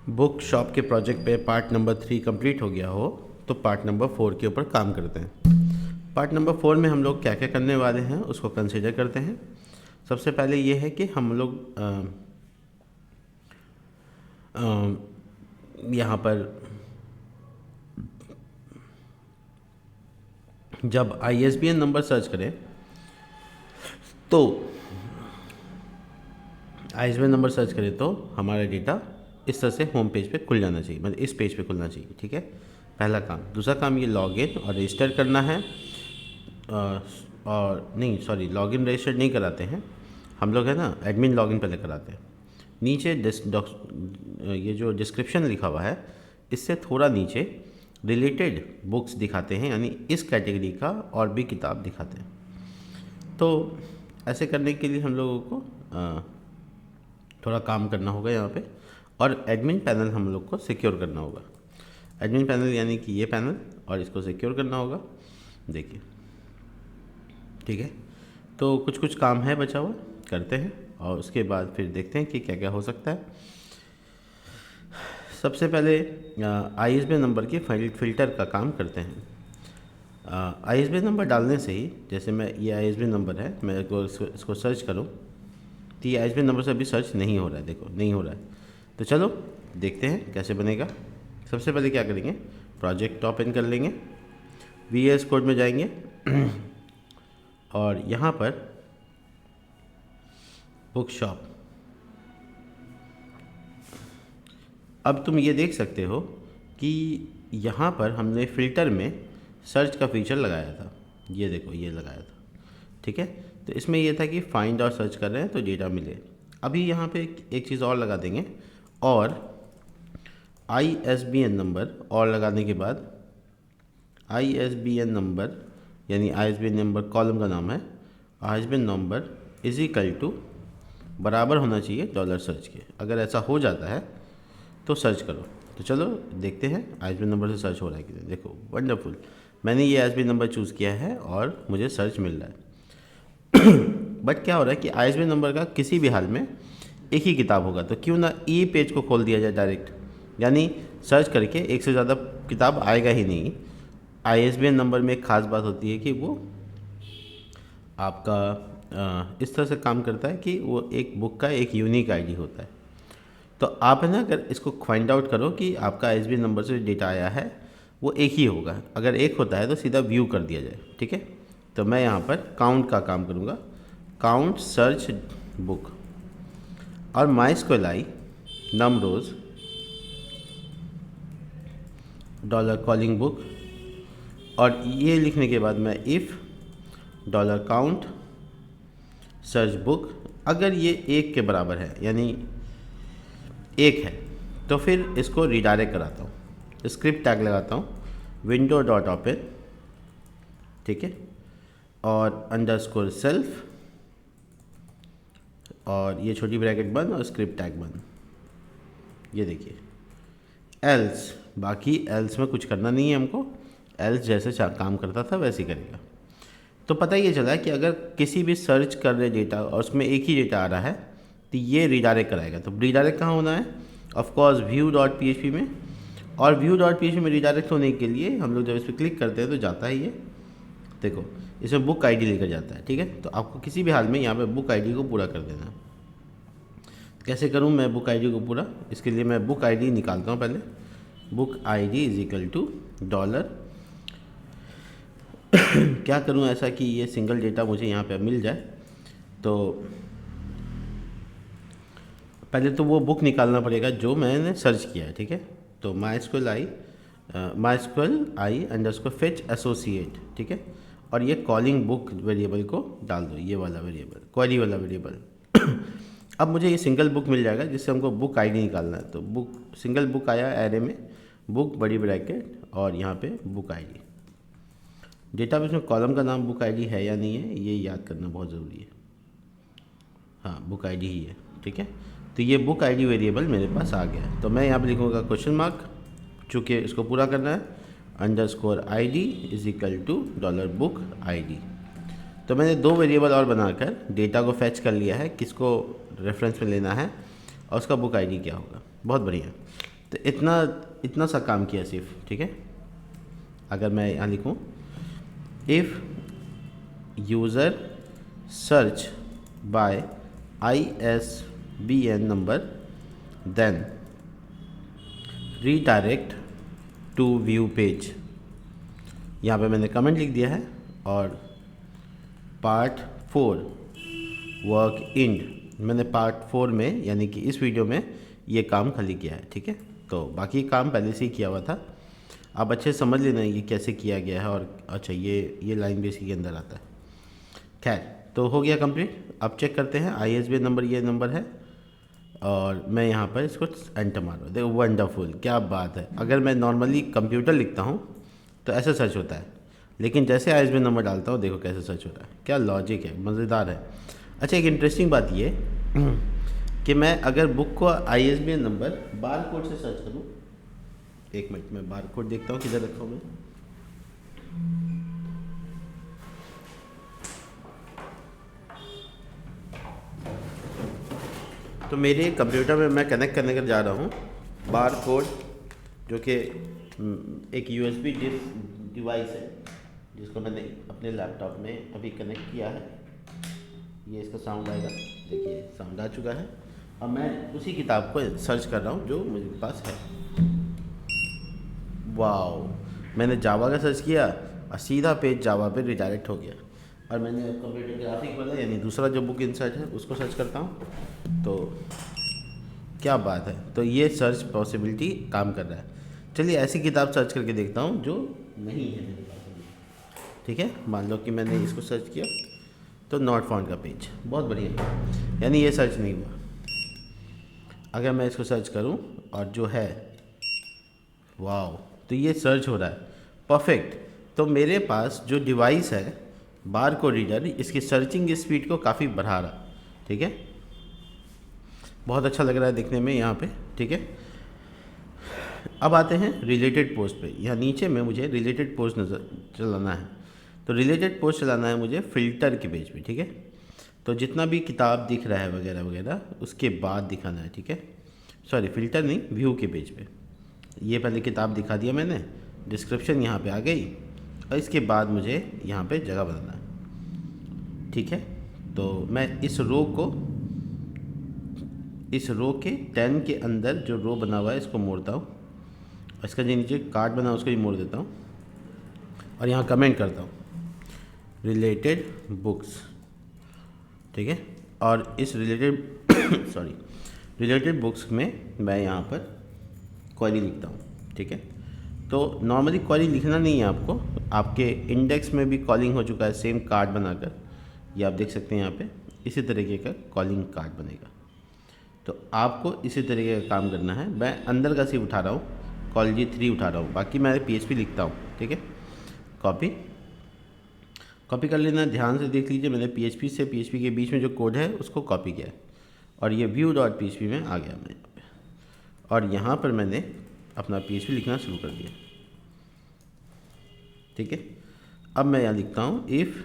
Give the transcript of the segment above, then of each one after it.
Book shop के project पे part number 3 complete हो गया हो तो पार्ट नंबर 4 के ऊपर काम करते हैं। पार्ट नंबर 4 में हम लोग क्या क्या करने वाले हैं उसको कंसिडर करते हैं। सबसे पहले ये है कि हम लोग यहाँ पर जब ISBN नंबर सर्च करें तो ISBN नंबर सर्च करें तो हमारा डेटा इस तरह से होम पेज पे खुल जाना चाहिए, मतलब इस पेज पे खुलना चाहिए। ठीक है, पहला काम। दूसरा काम ये लॉगिन और रजिस्टर करना है। और नहीं सॉरी, लॉगिन रजिस्टर नहीं कराते हैं हम लोग, है ना, एडमिन लॉगिन पहले कराते हैं। नीचे ये जो डिस्क्रिप्शन लिखा हुआ है इससे थोड़ा नीचे रिलेटेड बुक्स दिखाते हैं, यानी इस कैटेगरी का और भी किताब दिखाते हैं। तो ऐसे करने के लिए हम लोगों को थोड़ा काम करना होगा यहाँ पे, और एडमिन पैनल हम लोग को सिक्योर करना होगा। एडमिन पैनल यानी कि ये पैनल, और इसको सिक्योर करना होगा। देखिए, ठीक है, तो कुछ कुछ काम है बचा हुआ, करते हैं और उसके बाद फिर देखते हैं कि क्या क्या हो सकता है। सबसे पहले ISBN नंबर के फ़िल्टर का काम करते हैं। ISBN नंबर डालने से ही, जैसे मैं ये ISBN नंबर है, मैं इसको सर्च करूँ तो ये ISBN नंबर से अभी सर्च नहीं हो रहा है। देखो, नहीं हो रहा है। तो चलो देखते हैं कैसे बनेगा। सबसे पहले क्या करेंगे, प्रोजेक्ट ओपन कर लेंगे, VS कोड में जाएंगे और यहाँ पर बुक शॉप। अब तुम ये देख सकते हो कि यहाँ पर हमने फ़िल्टर में सर्च का फीचर लगाया था। ये देखो, ये लगाया था। ठीक है, तो इसमें ये था कि फाइंड और सर्च कर रहे हैं तो डेटा मिले। अभी यहाँ पे एक चीज़ और लगा देंगे, और ISBN नंबर और लगाने के बाद ISBN नंबर, यानी ISBN नंबर कॉलम का नाम है, ISBN number is equal to बराबर होना चाहिए डॉलर सर्च के। अगर ऐसा हो जाता है तो सर्च करो। तो चलो देखते हैं ISBN नंबर से सर्च हो रहा है कि नहीं। देखो, वंडरफुल, मैंने ये ISBN नंबर चूज़ किया है और मुझे सर्च मिल रहा है। बट क्या हो रहा है कि ISBN नंबर का किसी भी हाल में एक ही किताब होगा, तो क्यों ना ई पेज को खोल दिया जाए डायरेक्ट, यानी सर्च करके एक से ज़्यादा किताब आएगा ही नहीं। ISBN नंबर में एक ख़ास बात होती है कि वो आपका इस तरह से काम करता है कि वो एक बुक का एक यूनिक ID होता है। तो आप है ना, अगर इसको फाइंड आउट करो कि आपका ISBN नंबर से डेटा आया है वो एक ही होगा। अगर एक होता है तो सीधा व्यू कर दिया जाए। ठीक है, तो मैं यहाँ पर काउंट का काम करूँगा, काउंट सर्च बुक, और MySQLi num rows dollar calling book, और ये लिखने के बाद मैं if dollar count search book, अगर ये एक के बराबर है, यानी एक है, तो फिर इसको रिडायरेक्ट कराता हूँ, स्क्रिप्ट टैग लगाता हूँ, विंडो डॉट ओपन, ठीक है, और अंडरस्कोर सेल्फ, और ये छोटी ब्रैकेट बंद और स्क्रिप्ट टैग बंद। ये देखिए, एल्स, बाकी एल्स में कुछ करना नहीं है हमको, एल्स जैसे काम करता था वैसे ही करेगा। तो पता ये चला कि अगर किसी भी सर्च कर रहे डेटा और उसमें एक ही डेटा आ रहा है तो ये रिडायरेक्ट कराएगा। तो रिडायरेक्ट कहाँ होना है, ऑफकोर्स व्यू डॉट PHP में, और व्यू डॉट PHP में रिडायरेक्ट होने के लिए हम लोग जब इस पर क्लिक करते हैं तो जाता है ये, देखो इसमें बुक ID लेकर जाता है। ठीक है, तो आपको किसी भी हाल में यहाँ पे बुक ID को पूरा कर देना है। कैसे करूँ मैं बुक ID को पूरा, इसके लिए मैं बुक ID निकालता हूँ पहले। Book ID is equal to dollar क्या करूँ ऐसा कि ये सिंगल डेटा मुझे यहाँ पे मिल जाए। तो पहले तो वो बुक निकालना पड़ेगा जो मैंने सर्च किया है। ठीक है, तो MySQLi अंडरस्कोर फेच एसोसिएट, ठीक है, और ये कॉलिंग बुक वेरिएबल को डाल दो, ये वाला वेरिएबल, क्वेरी वाला वेरिएबल। अब मुझे ये सिंगल बुक मिल जाएगा जिससे हमको बुक ID निकालना है। तो बुक, सिंगल बुक आया एरे में, बुक बड़ी ब्रैकेट और यहाँ पे बुक ID। डेटाबेस में कॉलम का नाम बुक ID है या नहीं है ये याद करना बहुत ज़रूरी है। हाँ, बुक ID ही है। ठीक है, तो ये बुक ID वेरिएबल मेरे पास आ गया है। तो मैं यहाँ पे लिखूँगा क्वेश्चन मार्क, चूँकि इसको पूरा करना है, underscore ID is equal to dollar book ID। तो मैंने दो वेरिएबल और बनाकर डेटा को फैच कर लिया है, किसको रेफरेंस में लेना है और उसका बुक ID क्या होगा। बहुत बढ़िया। तो इतना इतना सा काम किया सिर्फ, ठीक है। अगर मैं यहाँ लिखूँ if user search by ISBN number then redirect to view page, यहाँ पे मैंने कमेंट लिख दिया है। और पार्ट 4 वर्क इंड मैंने पार्ट 4 में यानी कि इस वीडियो में ये काम खाली किया है, ठीक है। तो बाकी काम पहले से ही किया हुआ था, आप अच्छे से समझ लेना ये कैसे किया गया है। और अच्छा ये लाइन भी इसी के अंदर आता है। खैर, तो हो गया कंप्लीट। अब चेक करते हैं ISBN नंबर, ये नंबर है और मैं यहाँ पर इसको एंटर मार रहा हूँ। देखो वंडरफुल, क्या बात है। अगर मैं नॉर्मली कंप्यूटर लिखता हूँ तो ऐसा सर्च होता है, लेकिन जैसे ISBN नंबर डालता हूँ देखो कैसे सर्च हो रहा है। क्या लॉजिक है, मज़ेदार है। अच्छा, एक इंटरेस्टिंग बात ये कि मैं अगर बुक को ISBN नंबर बार कोड से सर्च करूँ, एक मिनट में बार कोड देखता हूँ किधर रखा हूँ मैं। तो मेरे कंप्यूटर में मैं कनेक्ट करने कर जा रहा हूँ बार कोड, जो कि एक USB डिवाइस है जिसको मैंने अपने लैपटॉप में अभी कनेक्ट किया है। ये इसका साउंड आएगा, देखिए साउंड आ चुका है। और मैं उसी किताब को सर्च कर रहा हूँ जो मेरे पास है। वाओ, मैंने जावा का सर्च किया और सीधा पेज जावा पे रिडायरेक्ट हो गया। और मैंने कंप्यूटर ग्राफिक वाला यानी दूसरा जो बुक इंसर्ट है उसको सर्च करता हूँ, तो क्या बात है। तो ये सर्च पॉसिबिलिटी काम कर रहा है। चलिए ऐसी किताब सर्च करके देखता हूँ जो नहीं है मेरे पास अभी, ठीक है। मान लो कि मैंने इसको सर्च किया तो नॉट फाउंड का पेज, बहुत बढ़िया, यानी ये सर्च नहीं हुआ। अगर मैं इसको सर्च करूं और जो है वाओ, तो ये सर्च हो रहा है, परफेक्ट। तो मेरे पास जो डिवाइस है बार कोड रीडर, इसकी सर्चिंग स्पीड को काफ़ी बढ़ा रहा, ठीक है। बहुत अच्छा लग रहा है दिखने में यहाँ पे, ठीक है। अब आते हैं रिलेटेड पोस्ट पे। यहाँ नीचे में मुझे रिलेटेड पोस्ट नज़र चलाना है। तो रिलेटेड पोस्ट चलाना है मुझे फ़िल्टर के पेज पे, ठीक है। तो जितना भी किताब दिख रहा है वगैरह वगैरह उसके बाद दिखाना है, ठीक है। सॉरी, फ़िल्टर नहीं, व्यू के पेज पे। ये पहले किताब दिखा दिया मैंने, डिस्क्रिप्शन यहाँ पे आ गई और इसके बाद मुझे यहाँ पे जगह बनाना है, ठीक है। तो मैं इस रो के 10 के अंदर जो रो बना हुआ है इसको मोड़ता हूँ, इसका जो नीचे कार्ड बना उसको भी मोड़ देता हूँ और यहाँ कमेंट करता हूँ रिलेटेड बुक्स, ठीक है। और इस रिलेटेड बुक्स में मैं यहाँ पर क्वेरी लिखता हूँ, ठीक है। तो नॉर्मली क्वेरी लिखना नहीं है आपको, आपके इंडेक्स में भी कॉलिंग हो चुका है सेम कार्ड बनाकर, ये आप देख सकते हैं यहाँ पे इसी तरीके का कॉलिंग कार्ड बनेगा। तो आपको इसी तरीके का काम करना है। मैं अंदर का सिर्फ उठा रहा हूँ, कॉलेजी 3 उठा रहा हूँ, बाकी मैं PHP लिखता हूँ, ठीक है। कॉपी कर लेना, ध्यान से देख लीजिए। मैंने PHP से PHP के बीच में जो कोड है उसको कॉपी किया है और ये view.php में आ गया मैं यहाँ पे। और यहाँ पर मैंने अपना PHP लिखना शुरू कर दिया, ठीक है। अब मैं यहाँ लिखता हूँ इफ़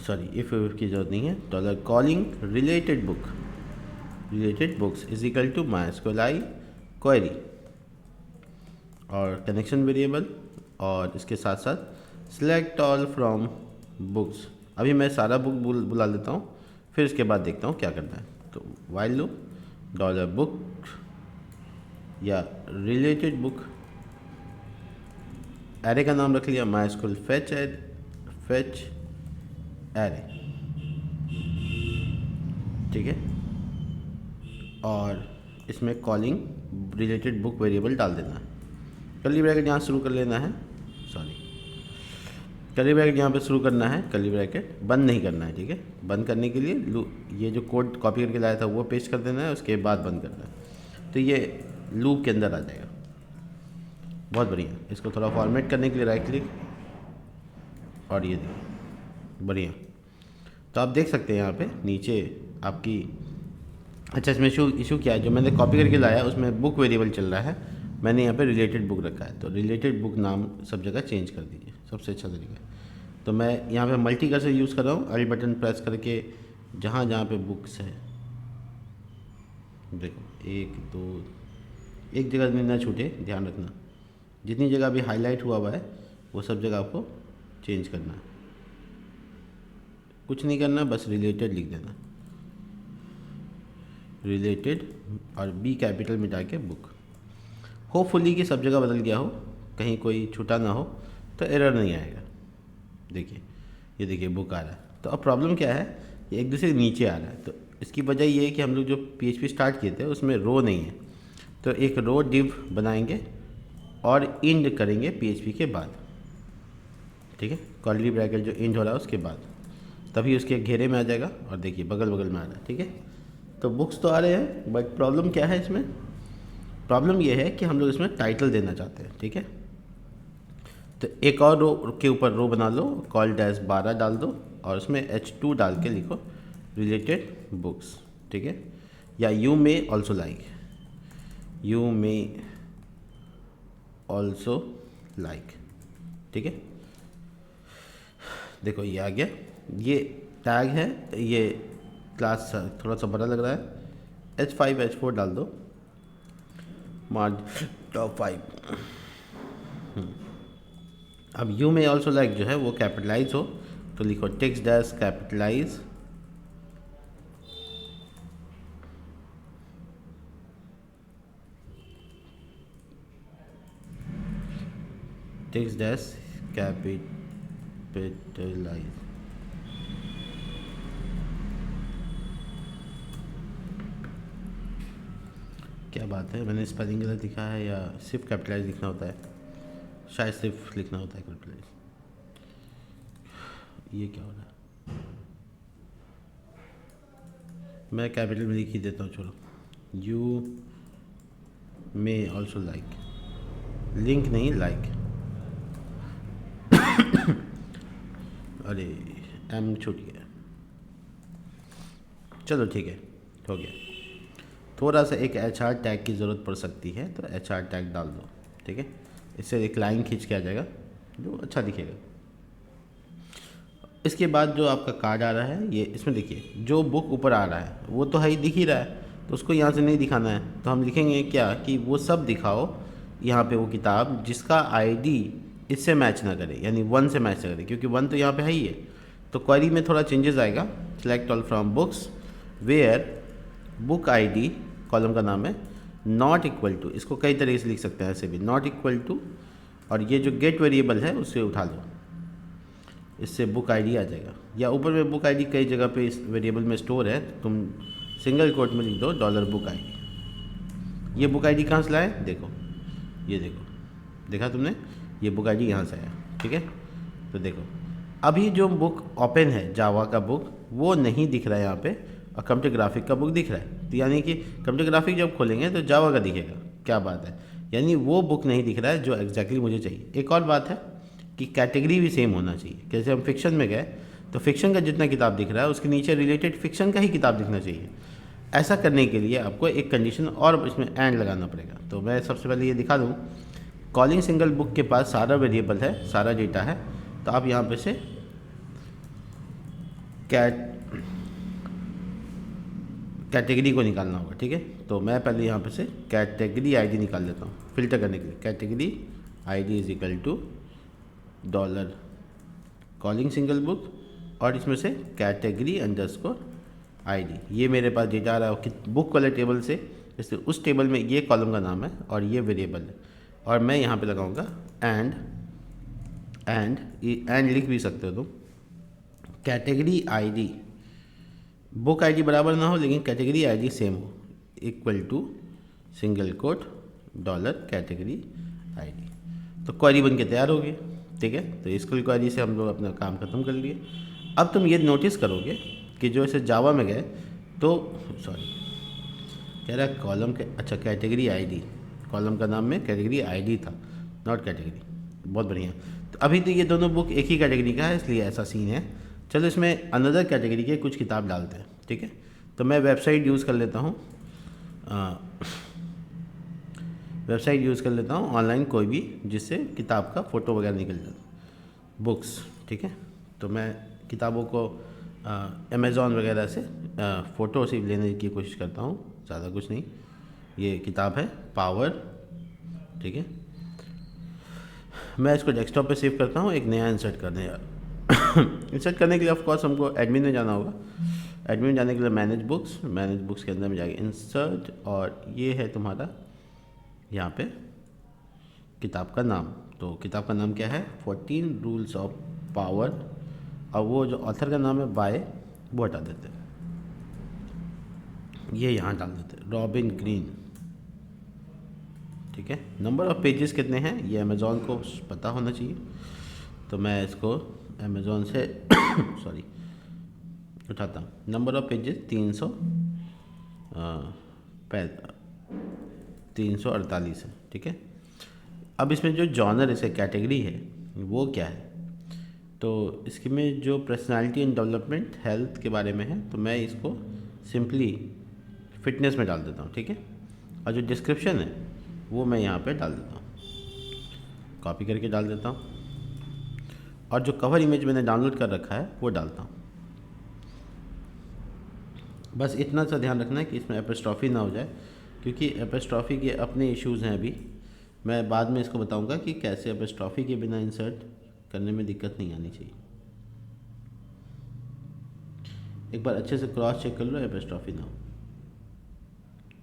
की ज़रूरत नहीं है, dollar calling related books is equal to MySQL query और कनेक्शन वेरिएबल, और इसके साथ साथ सिलेक्ट ऑल फ्रॉम बुक्स। अभी मैं सारा बुक बुला लेता हूँ, फिर इसके बाद देखता हूँ क्या करना है। तो वाइल लूप डॉलर बुक या रिलेटेड बुक, एरे का नाम रख लिया MySQL फेच एरे, ठीक है। और इसमें कॉलिंग रिलेटेड बुक वेरिएबल डाल देना है। कर्ली ब्रैकेट यहाँ शुरू कर लेना है, कर्ली ब्रैकेट यहाँ पे शुरू करना है, कर्ली ब्रैकेट बंद नहीं करना है, ठीक है। बंद करने के लिए ये जो कोड कॉपी करके लाया था वो पेस्ट कर देना है, उसके बाद बंद करना है, तो ये लूप के अंदर आ जाएगा। बहुत बढ़िया। इसको थोड़ा फॉर्मेट करने के लिए राइट क्लिक और ये देखिए, बढ़िया। तो आप देख सकते हैं यहाँ पे नीचे आपकी, अच्छा इसमें इशू क्या है, जो मैंने कॉपी करके लाया उसमें बुक वेरिएबल चल रहा है, मैंने यहाँ पे रिलेटेड बुक रखा है। तो रिलेटेड बुक नाम सब जगह चेंज कर दीजिए, सबसे अच्छा तरीका है। तो मैं यहाँ पे मल्टी कर्सर यूज़ कर रहा हूँ, अल बटन प्रेस करके जहाँ जहाँ पे बुक्स है देखो 1 2, एक जगह में ना छूटे, ध्यान रखना। जितनी जगह भी हाईलाइट हुआ हुआ है वो सब जगह आपको चेंज करना है। कुछ नहीं करना, बस रिलेटेड लिख देना, रिलेटेड, और बी कैपिटल में जाके बुक। होपफुली कि सब जगह बदल गया हो, कहीं कोई छूटा ना हो, तो एरर नहीं आएगा। देखिए ये देखिए बुक आ रहा है। तो अब प्रॉब्लम क्या है, ये एक दूसरे के नीचे आ रहा है। तो इसकी वजह ये है कि हम लोग जो PHP स्टार्ट किए थे उसमें रो नहीं है, तो एक रो डिव बनाएंगे और इंड करेंगे PHP के बाद, ठीक है। कर्ली ब्रैकेट जो इंड हो रहा है उसके बाद, तभी उसके घेरे में आ जाएगा। और देखिए बगल बगल में आ रहा है, ठीक है। तो बुक्स तो आ रहे हैं, बट प्रॉब्लम क्या है इसमें, प्रॉब्लम ये है कि हम लोग इसमें टाइटल देना चाहते हैं, ठीक है। तो एक और रो के ऊपर रो बना लो, कॉल डैश 12 डाल दो और उसमें H2 डाल के लिखो रिलेटेड बुक्स, ठीक है। या you may also like, you may also like, ठीक है। देखो ये आ गया, ये टैग है, ये क्लास थोड़ा सा बड़ा लग रहा है। H5 H4 डाल दो, मार्ज टॉप 5। अब यू में ऑल्सो लाइक जो है वो कैपिटलाइज हो, तो लिखो text dash capitalize, text dash capitalize. क्या बात है, मैंने स्पेलिंग गलत लिखा है या सिर्फ कैपिटलाइज लिखना होता है? शायद सिर्फ लिखना होता है कैपिटलाइज। ये क्या हो रहा है, मैं कैपिटल में लिख ही देता हूँ, छोड़ो। You may also like, link नहीं लाइक। अरे एम छूट गया, चलो ठीक है, हो गया। थोड़ा सा एक HR टैग की ज़रूरत पड़ सकती है, तो HR टैग डाल दो, ठीक है। इससे एक लाइन खींच के आ जाएगा जो अच्छा दिखेगा। इसके बाद जो आपका कार्ड आ रहा है, ये इसमें देखिए जो बुक ऊपर आ रहा है वो तो है ही, दिख ही रहा है, तो उसको यहाँ से नहीं दिखाना है। तो हम लिखेंगे क्या कि वो सब दिखाओ यहाँ पे वो किताब जिसका ID इससे मैच ना करे, यानी 1 से मैच ना करे, क्योंकि 1 तो यहाँ पे है ही है। तो क्वेरी में थोड़ा चेंजेस आएगा। Select all from books where book ID, column का नाम है, नॉट इक्वल टू, इसको कई तरीके से लिख सकते हैं ऐसे भी, नॉट इक्वल टू, और ये जो गेट वेरिएबल है उससे उठा लो, इससे बुक ID आ जाएगा। या ऊपर में बुक ID कई जगह पे इस वेरिएबल में स्टोर है, तो तुम सिंगल कोट में लिख दो $book ID। ये बुक ID कहाँ से लाए, देखो ये देखो, देखा तुमने, ये बुक ID यहाँ से आया, ठीक है। तो देखो अभी जो बुक ओपन है जावा का बुक वो नहीं दिख रहा है यहाँ पे, और कंप्यूटर ग्राफिक का बुक दिख रहा है। तो यानी कि कंप्यूटर ग्राफिक जब खोलेंगे तो जावा का दिखेगा, क्या बात है, यानी वो बुक नहीं दिख रहा है जो एग्जैक्टली मुझे चाहिए। एक और बात है कि कैटेगरी भी सेम होना चाहिए। जैसे हम फिक्शन में गए तो फिक्शन का जितना किताब दिख रहा है उसके नीचे रिलेटेड फिक्शन का ही किताब दिखना चाहिए। ऐसा करने के लिए आपको एक कंडीशन और इसमें एंड लगाना पड़ेगा। तो मैं सबसे पहले ये दिखा दूँ, कॉलिंग सिंगल बुक के पास सारा वेरिएबल है, सारा डेटा है, तो आप यहाँ पे से कैटेगरी को निकालना होगा, ठीक है। तो मैं पहले यहाँ पे से कैटेगरी ID निकाल लेता हूँ फिल्टर करने के लिए। Category ID is equal to dollar calling single book, और इसमें से कैटेगरी अंडरस्कोर ID, ये मेरे पास डेटा आ रहा है बुक वाले टेबल से, इसलिए उस टेबल में ये कॉलम का नाम है और ये वेरिएबल है। और मैं यहाँ पे लगाऊंगा एंड लिख भी सकते हो तुम, कैटेगरी ID, बुक ID बराबर ना हो लेकिन कैटेगरी ID सेम हो, equal to single quote dollar category ID। तो क्वेरी बन के तैयार हो गई, ठीक है। तो SQL क्वेरी से हम लोग अपना काम ख़त्म कर लिए। अब तुम ये नोटिस करोगे कि जो ऐसे जावा में गए तो सॉरी कह रहा कॉलम के, अच्छा कैटेगरी ID, कॉलम का नाम में कैटेगरी ID था, नॉट कैटेगरी, बहुत बढ़िया। तो अभी तो ये दोनों बुक एक ही कैटेगरी का है इसलिए ऐसा सीन है। चलो इसमें अनदर कैटेगरी के कुछ किताब डालते हैं, ठीक है। तो मैं वेबसाइट यूज़ कर लेता हूँ, वेबसाइट यूज़ कर लेता हूँ ऑनलाइन कोई भी, जिससे किताब का फ़ोटो वगैरह निकल जाए, बुक्स, ठीक है। तो मैं किताबों को अमेज़ॉन वगैरह से फ़ोटो से लेने की कोशिश करता हूँ ज़्यादा कुछ नहीं। ये किताब है पावर, ठीक है। मैं इसको डेस्कटॉप पे सेव करता हूँ, एक नया इंसर्ट करने यार इंसर्ट करने के लिए ऑफ कोर्स हमको एडमिन में जाना होगा। एडमिन में जाने के लिए मैनेज बुक्स के अंदर में जाके इंसर्ट, और ये है तुम्हारा यहाँ पे किताब का नाम। तो किताब का नाम क्या है? 14 रूल्स ऑफ पावर। और वो जो ऑथर का नाम है बाय, वो हटा देते हैं, ये यहाँ डाल देते हैं, रॉबिन ग्रीन, ठीक है। नंबर ऑफ़ पेजेस कितने हैं ये अमेज़ॉन को पता होना चाहिए, तो मैं इसको अमेज़ॉन से सॉरी उठाता हूँ। नंबर ऑफ़ पेजेस 348 है, ठीक है। अब इसमें जो जॉनर इसे कैटेगरी है वो क्या है? तो इसके में जो पर्सनालिटी एंड डेवलपमेंट हेल्थ के बारे में है, तो मैं इसको सिंपली फिटनेस में डाल देता हूँ, ठीक है। और जो डिस्क्रिप्शन है वो मैं यहाँ पे डाल देता हूँ, कॉपी करके डाल देता हूँ। और जो कवर इमेज मैंने डाउनलोड कर रखा है वो डालता हूँ। बस इतना सा ध्यान रखना है कि इसमें एपोस्ट्रॉफी ना हो जाए, क्योंकि एपोस्ट्रॉफी के अपने इश्यूज़ हैं। अभी मैं बाद में इसको बताऊंगा कि कैसे एपोस्ट्रॉफी के बिना इंसर्ट करने में दिक्कत नहीं आनी चाहिए। एक बार अच्छे से क्रॉस चेक कर लो, एपोस्ट्रॉफी ना हो,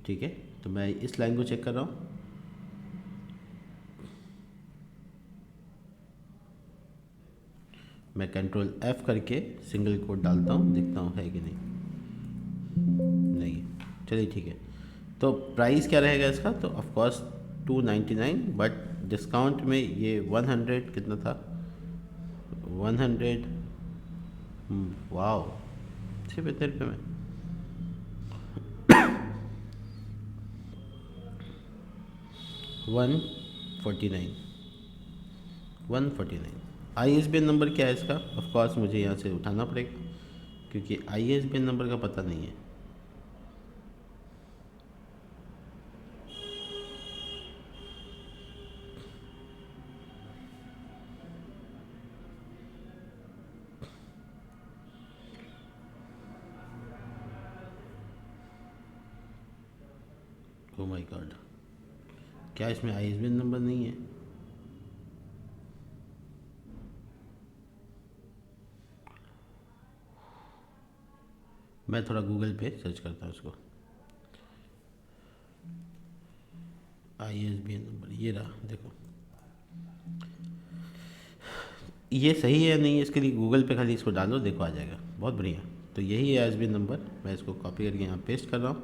ठीक है। तो मैं इस लाइन को चेक कर रहा हूँ, मैं कंट्रोल F करके सिंगल कोट डालता हूँ, देखता हूँ है कि नहीं। चलिए ठीक है। तो प्राइस क्या रहेगा इसका? तो ऑफ कोर्स 299, बट डिस्काउंट में ये 100 कितना था? 100, वाओ, सिर्फ इतने रुपये में। वन 149। ISBN नंबर क्या है इसका? ऑफ कोर्स मुझे यहाँ से उठाना पड़ेगा, क्योंकि ISBN नंबर का पता नहीं है। ओ माय गॉड, क्या इसमें ISBN नंबर नहीं है? मैं थोड़ा गूगल पे सर्च करता हूँ उसको। ISBN नंबर ये रहा, देखो ये सही है या नहीं है, इसके लिए गूगल पे खाली इसको डालो, देखो आ जाएगा। बहुत बढ़िया। तो यही है ISBN नंबर, मैं इसको कॉपी करके यहाँ पेस्ट कर रहा हूँ,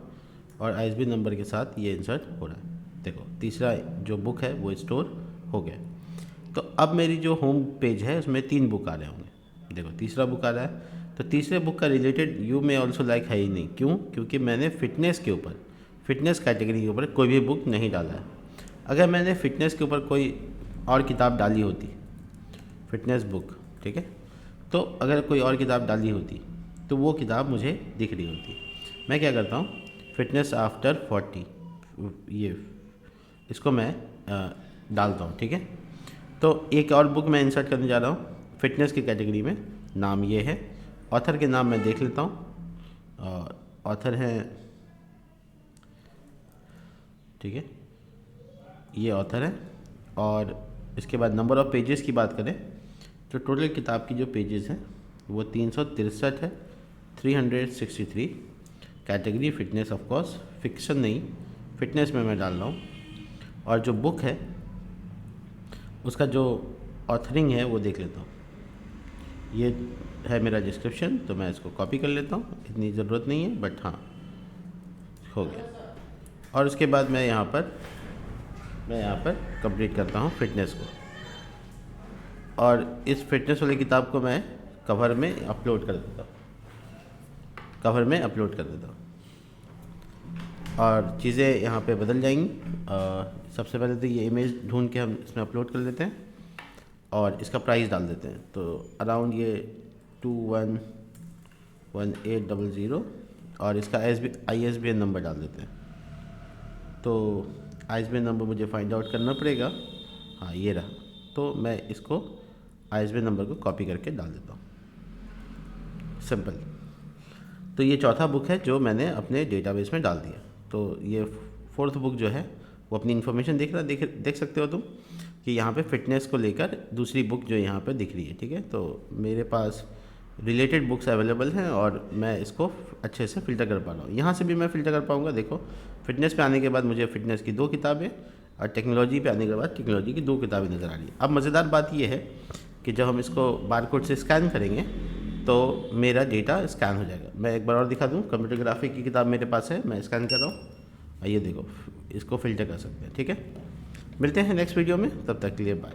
और ISBN नंबर के साथ ये इंसर्ट हो रहा है। देखो तीसरा जो बुक है वो स्टोर हो गया। तो अब मेरी जो होम पेज है उसमें 3 बुक आ रहे होंगे। देखो तीसरा बुक आ रहा है, तो तीसरे बुक का related you may also like है ही नहीं। क्यों? क्योंकि मैंने फ़िटनेस के ऊपर, फिटनेस कैटेगरी के ऊपर कोई भी बुक नहीं डाला है। अगर मैंने फ़िटनेस के ऊपर कोई और किताब डाली होती, फिटनेस बुक, ठीक है, तो अगर कोई और किताब डाली होती तो वो किताब मुझे दिख रही होती। मैं क्या करता हूँ, फिटनेस आफ्टर 40, ये इसको मैं डालता हूँ, ठीक है। तो एक और बुक मैं इंसर्ट करने जा रहा हूँ फिटनेस की कैटेगरी में। नाम ये है, ऑथर के नाम मैं देख लेता हूँ। ऑथर हैं, ठीक है, ये ऑथर है। और इसके बाद नंबर ऑफ़ पेजेस की बात करें तो टोटल किताब की जो पेजेस हैं वो 363 है, 363। Category fitness, of course fiction नहीं, फिटनेस में मैं डाल रहा हूँ। और जो बुक है उसका जो ऑथरिंग है वो देख लेता हूँ। ये है मेरा डिस्क्रिप्शन, तो मैं इसको कॉपी कर लेता हूँ, इतनी ज़रूरत नहीं है, बट हाँ हो गया। और उसके बाद मैं यहाँ पर कंप्लीट करता हूँ फिटनेस को, और इस फिटनेस वाली किताब को मैं कवर में अपलोड कर देता हूँ, और चीज़ें यहाँ पे बदल जाएंगी। सबसे पहले तो ये इमेज ढूंढ के हम इसमें अपलोड कर लेते हैं, और इसका प्राइस डाल देते हैं। तो अराउंड ये 211800, और इसका ISBN नंबर डाल देते हैं। तो ISBN नंबर मुझे फाइंड आउट करना पड़ेगा। हाँ ये रहा, तो मैं इसको ISBN नंबर को कॉपी करके डाल देता हूँ, सिंपल। तो ये चौथा बुक है जो मैंने अपने डेटाबेस में डाल दिया। तो तो ये फोर्थ बुक जो है वो अपनी इन्फॉर्मेशन देख सकते हो तुम कि यहाँ पे फिटनेस को लेकर दूसरी बुक जो यहाँ पे दिख रही है। ठीक है, तो मेरे पास रिलेटेड बुक्स अवेलेबल हैं और मैं इसको अच्छे से फ़िल्टर कर पा रहा हूँ। यहाँ से भी मैं फ़िल्टर कर पाऊँगा। देखो, फिटनेस पे आने के बाद मुझे फिटनेस की 2 किताबें और टेक्नोलॉजी पे आने के बाद टेक्नोलॉजी की 2 किताबें नज़र आ रही है। अब मज़ेदार बात ये है कि जब हम इसको बारकोड से स्कैन करेंगे तो मेरा डेटा स्कैन हो जाएगा। मैं एक बार और दिखा दूँ, कंप्यूटर ग्राफिक की किताब मेरे पास है, मैं स्कैन कर रहा हूँ। ये देखो, इसको फ़िल्टर कर सकते हैं। ठीक है, मिलते हैं नेक्स्ट वीडियो में, तब तक के लिए बाय।